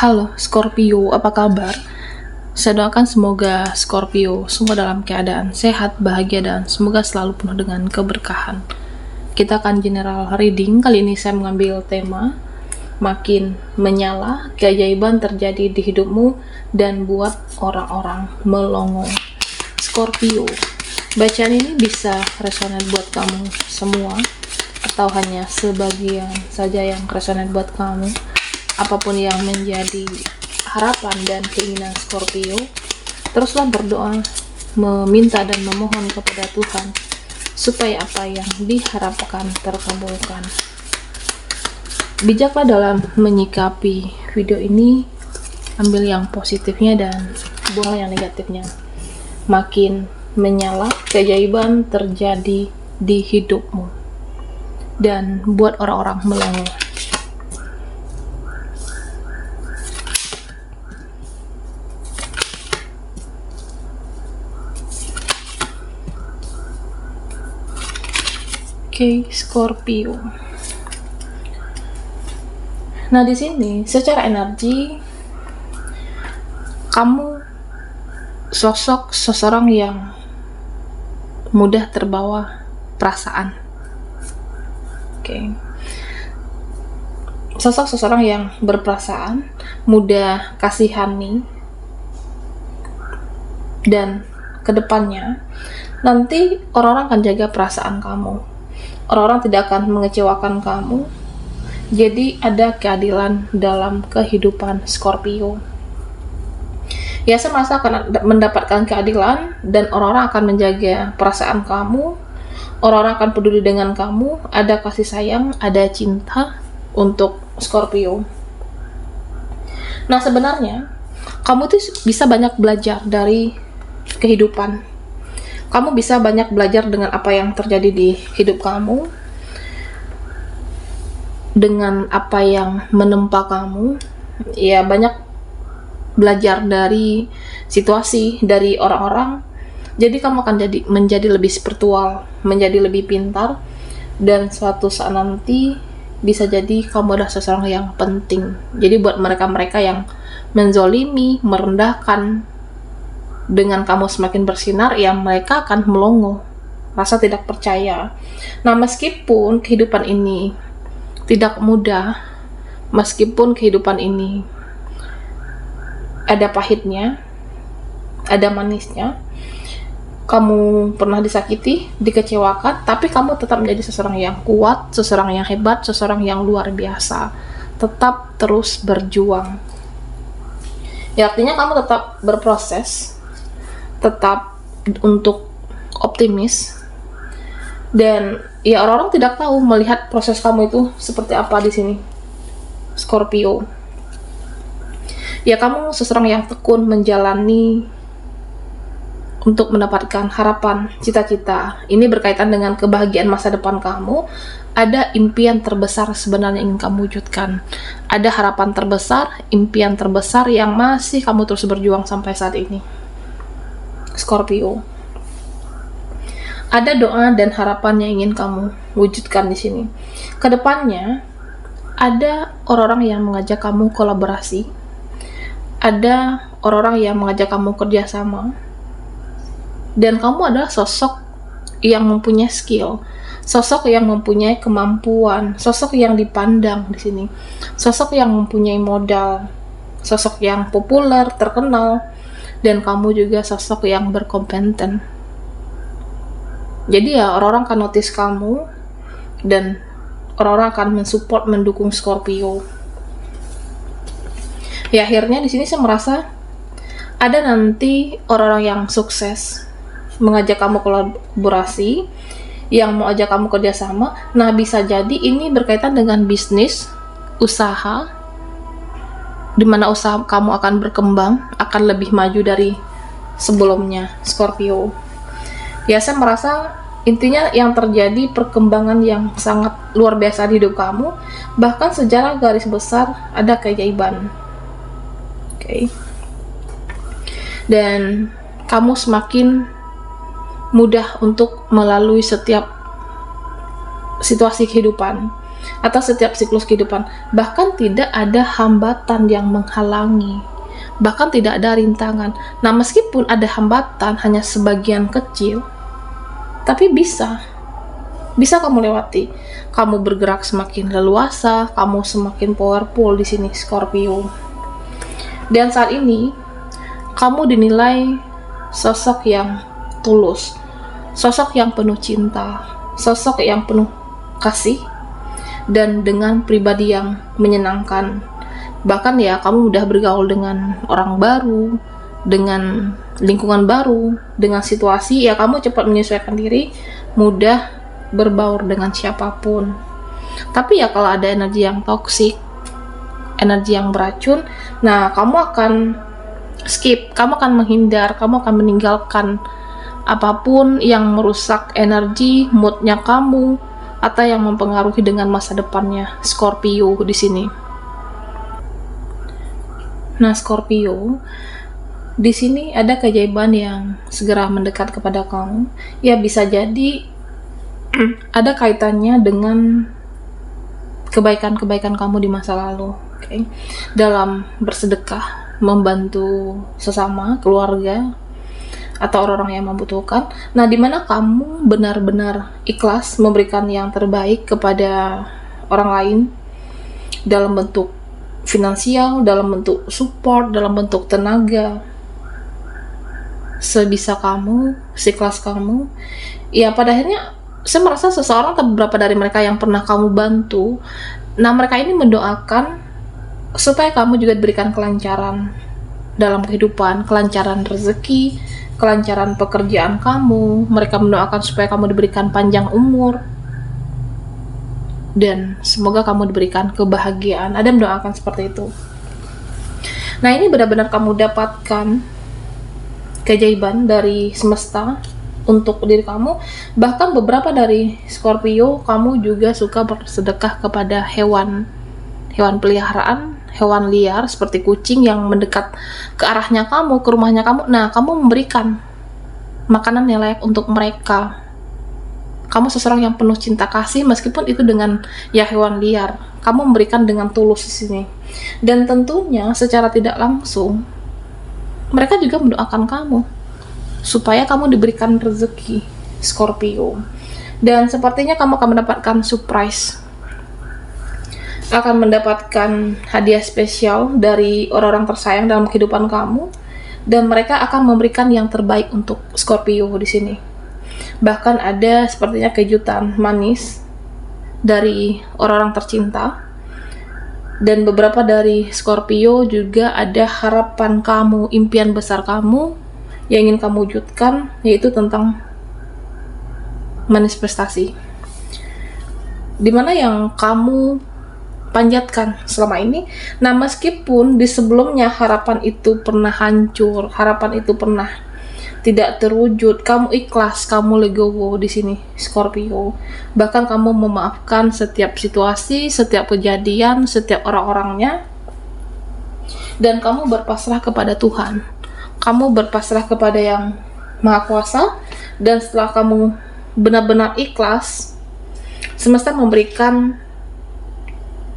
Halo Scorpio, apa kabar? Saya doakan semoga Scorpio semua dalam keadaan sehat, bahagia, dan semoga selalu penuh dengan keberkahan. Kita akan general reading. Kali ini saya mengambil tema makin menyala, keajaiban terjadi di hidupmu dan buat orang-orang melongo. Scorpio, bacaan ini bisa resonan buat kamu semua atau hanya sebagian saja yang resonan buat kamu. Apapun yang menjadi harapan dan keinginan Scorpio, teruslah berdoa, meminta dan memohon kepada Tuhan supaya apa yang diharapkan terkabulkan. Bijaklah dalam menyikapi video ini, ambil yang positifnya dan buang yang negatifnya. Makin menyala, keajaiban terjadi di hidupmu dan buat orang-orang melongo. Oke, Scorpio. Nah, di sini secara energi kamu sosok seseorang yang mudah terbawa perasaan. Oke. Sosok seseorang yang berperasaan, mudah kasihani, dan kedepannya nanti orang-orang akan jaga perasaan kamu. Orang-orang tidak akan mengecewakan kamu. Jadi ada keadilan dalam kehidupan Scorpio. Ya, saya merasa akan mendapatkan keadilan dan orang-orang akan menjaga perasaan kamu. Orang-orang akan peduli dengan kamu. Ada kasih sayang, ada cinta untuk Scorpio. Nah, sebenarnya kamu tuh bisa banyak belajar dari kehidupan. Kamu bisa banyak belajar dengan apa yang terjadi di hidup kamu, dengan apa yang menempa kamu. Ya, banyak belajar dari situasi, dari orang-orang. Jadi kamu akan menjadi lebih spiritual, menjadi lebih pintar, dan suatu saat nanti bisa jadi kamu adalah seseorang yang penting. Jadi buat mereka-mereka yang menzolimi, merendahkan, dengan kamu semakin bersinar, ya mereka akan melongo, rasa tidak percaya. Nah, meskipun kehidupan ini tidak mudah, meskipun kehidupan ini ada pahitnya, ada manisnya, kamu pernah disakiti, dikecewakan, tapi kamu tetap menjadi seseorang yang kuat, seseorang yang hebat, seseorang yang luar biasa. Tetap terus berjuang. Ya, artinya kamu tetap berproses, tetap untuk optimis, dan ya orang-orang tidak tahu melihat proses kamu itu seperti apa di sini, Scorpio. Ya, kamu seseorang yang tekun menjalani untuk mendapatkan harapan, cita-cita. Ini berkaitan dengan kebahagiaan masa depan kamu. Ada impian terbesar sebenarnya ingin kamu wujudkan. Ada harapan terbesar, impian terbesar yang masih kamu terus berjuang sampai saat ini, Scorpio. Ada doa dan harapan yang ingin kamu wujudkan di sini. Kedepannya ada orang-orang yang mengajak kamu kolaborasi. Ada orang-orang yang mengajak kamu kerjasama. Dan kamu adalah sosok yang mempunyai skill, sosok yang mempunyai kemampuan, sosok yang dipandang di sini, sosok yang mempunyai modal, sosok yang populer, terkenal, dan kamu juga sosok yang berkompeten. Jadi ya, orang-orang akan notice kamu dan orang-orang akan mensupport, mendukung Scorpio. Ya, akhirnya di sini saya merasa ada nanti orang-orang yang sukses mengajak kamu kolaborasi, yang mau ajak kamu kerjasama. Nah, bisa jadi ini berkaitan dengan bisnis, usaha, di mana usaha kamu akan berkembang, akan lebih maju dari sebelumnya, Scorpio. Ya, saya merasa intinya yang terjadi perkembangan yang sangat luar biasa di hidup kamu, bahkan secara garis besar ada keajaiban. Oke. Dan kamu semakin mudah untuk melalui setiap situasi kehidupan. atau setiap siklus kehidupan. Bahkan tidak ada hambatan yang menghalangi, bahkan tidak ada rintangan. Nah, meskipun ada hambatan hanya sebagian kecil, tapi bisa kamu lewati. Kamu bergerak semakin leluasa, kamu semakin powerful di sini Scorpio. Dan saat ini kamu dinilai sosok yang tulus, sosok yang penuh cinta, sosok yang penuh kasih, dan dengan pribadi yang menyenangkan. Bahkan ya, kamu udah bergaul dengan orang baru, dengan lingkungan baru, dengan situasi, ya kamu cepat menyesuaikan diri, mudah berbaur dengan siapapun. Tapi ya kalau ada energi yang toksik, energi yang beracun, nah kamu akan skip, kamu akan menghindar, kamu akan meninggalkan apapun yang merusak energi, moodnya kamu, atau yang mempengaruhi dengan masa depannya Scorpio di sini. Nah, Scorpio, di sini ada keajaiban yang segera mendekat kepada kamu. Ya, bisa jadi ada kaitannya dengan kebaikan-kebaikan kamu di masa lalu, okay? Dalam bersedekah, membantu sesama, keluarga, atau orang-orang yang membutuhkan. Nah, di mana kamu benar-benar ikhlas memberikan yang terbaik kepada orang lain dalam bentuk finansial, dalam bentuk support, dalam bentuk tenaga, sebisa kamu, seikhlas kamu. Ya, pada akhirnya saya merasa seseorang atau beberapa dari mereka yang pernah kamu bantu, nah mereka ini mendoakan supaya kamu juga diberikan kelancaran dalam kehidupan, kelancaran rezeki, kelancaran pekerjaan kamu. Mereka mendoakan supaya kamu diberikan panjang umur dan semoga kamu diberikan kebahagiaan. Ada yang mendoakan seperti itu. Nah, ini benar-benar kamu dapatkan keajaiban dari semesta untuk diri kamu. Bahkan beberapa dari Scorpio, kamu juga suka bersedekah kepada hewan peliharaan, hewan liar seperti kucing yang mendekat ke arahnya kamu, ke rumahnya kamu. Nah, kamu memberikan makanan yang layak untuk mereka. Kamu seseorang yang penuh cinta kasih, meskipun itu dengan ya hewan liar. Kamu memberikan dengan tulus di sini. Dan tentunya secara tidak langsung mereka juga mendoakan kamu supaya kamu diberikan rezeki, Scorpio. Dan sepertinya kamu akan mendapatkan surprise, akan mendapatkan hadiah spesial dari orang-orang tersayang dalam kehidupan kamu, dan mereka akan memberikan yang terbaik untuk Scorpio di sini. Bahkan ada sepertinya kejutan manis dari orang-orang tercinta, dan beberapa dari Scorpio juga ada harapan kamu, impian besar kamu yang ingin kamu wujudkan, yaitu tentang manifestasi, dimana yang kamu panjatkan selama ini. Nah, meskipun di sebelumnya harapan itu pernah hancur, harapan itu pernah tidak terwujud, kamu ikhlas, kamu legowo di sini Scorpio. Bahkan kamu memaafkan setiap situasi, setiap kejadian, setiap orang-orangnya, dan kamu berpasrah kepada Tuhan. Kamu berpasrah kepada Yang Maha Kuasa, dan setelah kamu benar-benar ikhlas, semesta memberikan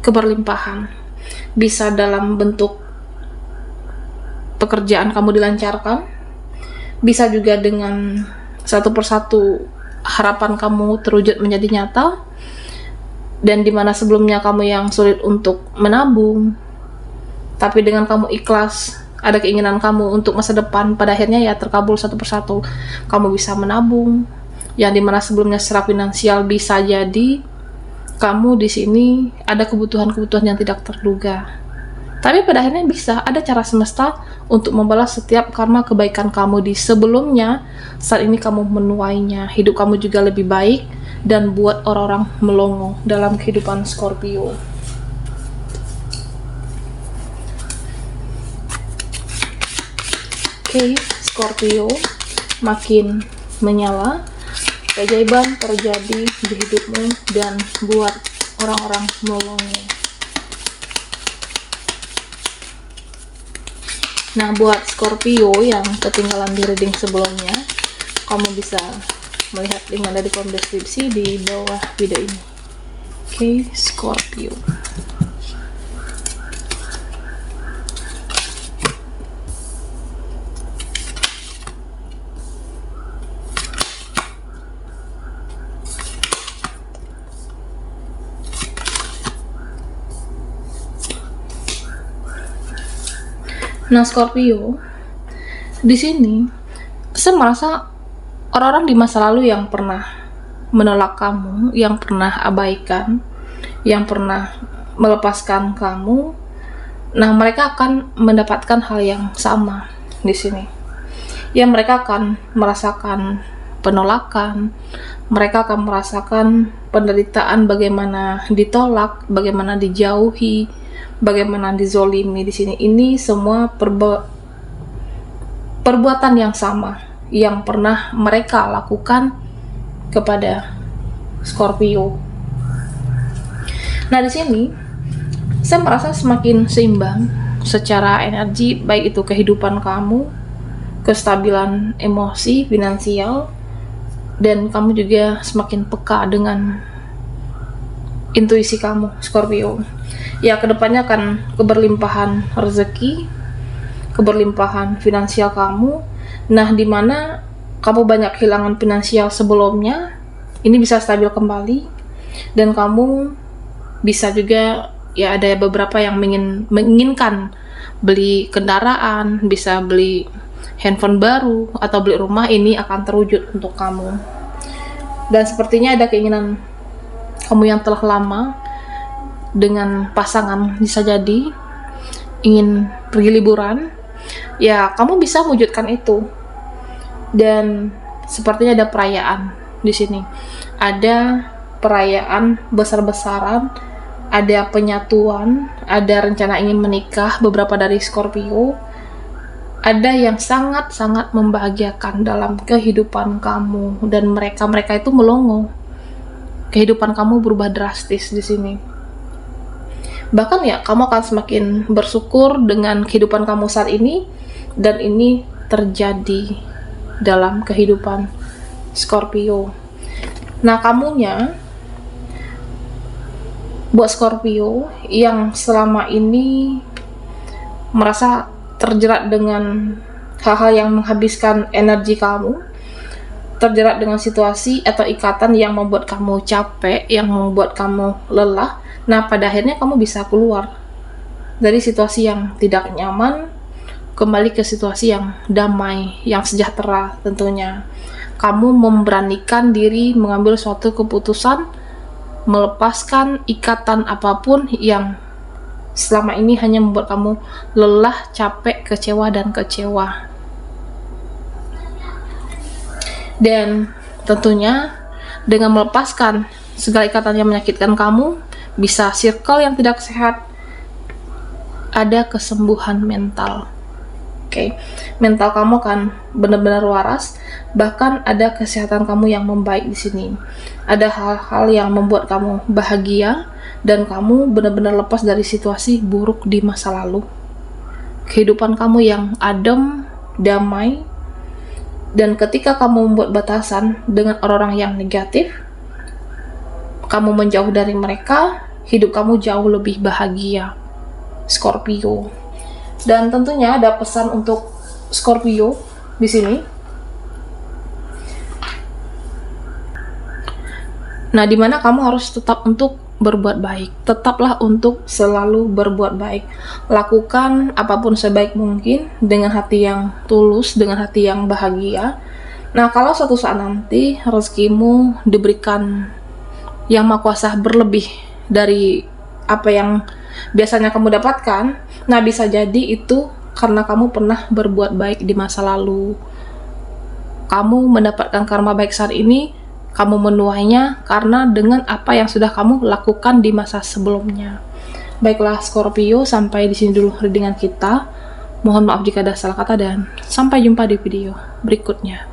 keberlimpahan. Bisa dalam bentuk pekerjaan kamu dilancarkan, bisa juga dengan satu persatu harapan kamu terwujud menjadi nyata, dan dimana sebelumnya kamu yang sulit untuk menabung, tapi dengan kamu ikhlas, ada keinginan kamu untuk masa depan, pada akhirnya ya terkabul satu persatu. Kamu bisa menabung, yang dimana sebelumnya secara finansial bisa jadi kamu di sini ada kebutuhan-kebutuhan yang tidak terduga. Tapi pada akhirnya bisa ada cara semesta untuk membalas setiap karma kebaikan kamu di sebelumnya. Saat ini kamu menuainya, hidup kamu juga lebih baik, dan buat orang-orang melongo dalam kehidupan Scorpio. Oke, Scorpio, makin menyala, keajaiban terjadi di hidupmu dan buat orang-orang melongo. Nah, buat Scorpio yang ketinggalan di reading sebelumnya, kamu bisa melihat link ada di kolom deskripsi di bawah video ini. Oke, Scorpio. Nah, Scorpio, di sini saya merasa orang-orang di masa lalu yang pernah menolak kamu, yang pernah abaikan, yang pernah melepaskan kamu, nah mereka akan mendapatkan hal yang sama di sini. Ya, mereka akan merasakan penolakan, mereka akan merasakan penderitaan, bagaimana ditolak, bagaimana dijauhi, bagaimana dizolimi di sini. Ini semua perbuatan yang sama yang pernah mereka lakukan kepada Scorpio. Nah, di sini saya merasa semakin seimbang secara energi, baik itu kehidupan kamu, kestabilan emosi, finansial, dan kamu juga semakin peka dengan intuisi kamu, Scorpio. Ya, kedepannya akan keberlimpahan rezeki, keberlimpahan finansial kamu. Nah, dimana kamu banyak kehilangan finansial sebelumnya, ini bisa stabil kembali, dan kamu bisa juga, ya ada beberapa yang menginginkan beli kendaraan, bisa beli handphone baru, atau beli rumah, ini akan terwujud untuk kamu. Dan sepertinya ada keinginan kamu yang telah lama dengan pasangan, bisa jadi ingin pergi liburan, ya kamu bisa mewujudkan itu. Dan sepertinya ada perayaan di sini, ada perayaan besar-besaran, ada penyatuan, ada rencana ingin menikah beberapa dari Scorpio, ada yang sangat-sangat membahagiakan dalam kehidupan kamu, dan mereka itu melongo. Kehidupan kamu berubah drastis di sini. Bahkan ya, kamu akan semakin bersyukur dengan kehidupan kamu saat ini, dan ini terjadi dalam kehidupan Scorpio. Nah, kamunya buat Scorpio yang selama ini merasa terjerat dengan hal-hal yang menghabiskan energi kamu, terjerat dengan situasi atau ikatan yang membuat kamu capek, yang membuat kamu lelah. Nah, pada akhirnya kamu bisa keluar dari situasi yang tidak nyaman, kembali ke situasi yang damai, yang sejahtera tentunya. Kamu memberanikan diri mengambil suatu keputusan, melepaskan ikatan apapun yang selama ini hanya membuat kamu lelah, capek, kecewa, dan kecewa. Dan tentunya dengan melepaskan segala ikatan yang menyakitkan kamu, bisa circle yang tidak sehat, ada kesembuhan mental. Oke, mental kamu akan benar-benar waras, bahkan ada kesehatan kamu yang membaik di sini. Ada hal-hal yang membuat kamu bahagia, dan kamu benar-benar lepas dari situasi buruk di masa lalu. Kehidupan kamu yang adem, damai, dan ketika kamu membuat batasan dengan orang-orang yang negatif, kamu menjauh dari mereka, hidup kamu jauh lebih bahagia, Scorpio. Dan tentunya ada pesan untuk Scorpio di sini. Nah, dimana kamu harus tetap untuk berbuat baik. Tetaplah untuk selalu berbuat baik. Lakukan apapun sebaik mungkin dengan hati yang tulus, dengan hati yang bahagia. Nah, kalau suatu saat nanti rezekimu diberikan yang Maha Kuasa berlebih dari apa yang biasanya kamu dapatkan, nah bisa jadi itu karena kamu pernah berbuat baik di masa lalu. Kamu mendapatkan karma baik saat ini, kamu menuainya karena dengan apa yang sudah kamu lakukan di masa sebelumnya. Baiklah Scorpio, sampai di sini dulu readingan kita. Mohon maaf jika ada salah kata, dan sampai jumpa di video berikutnya.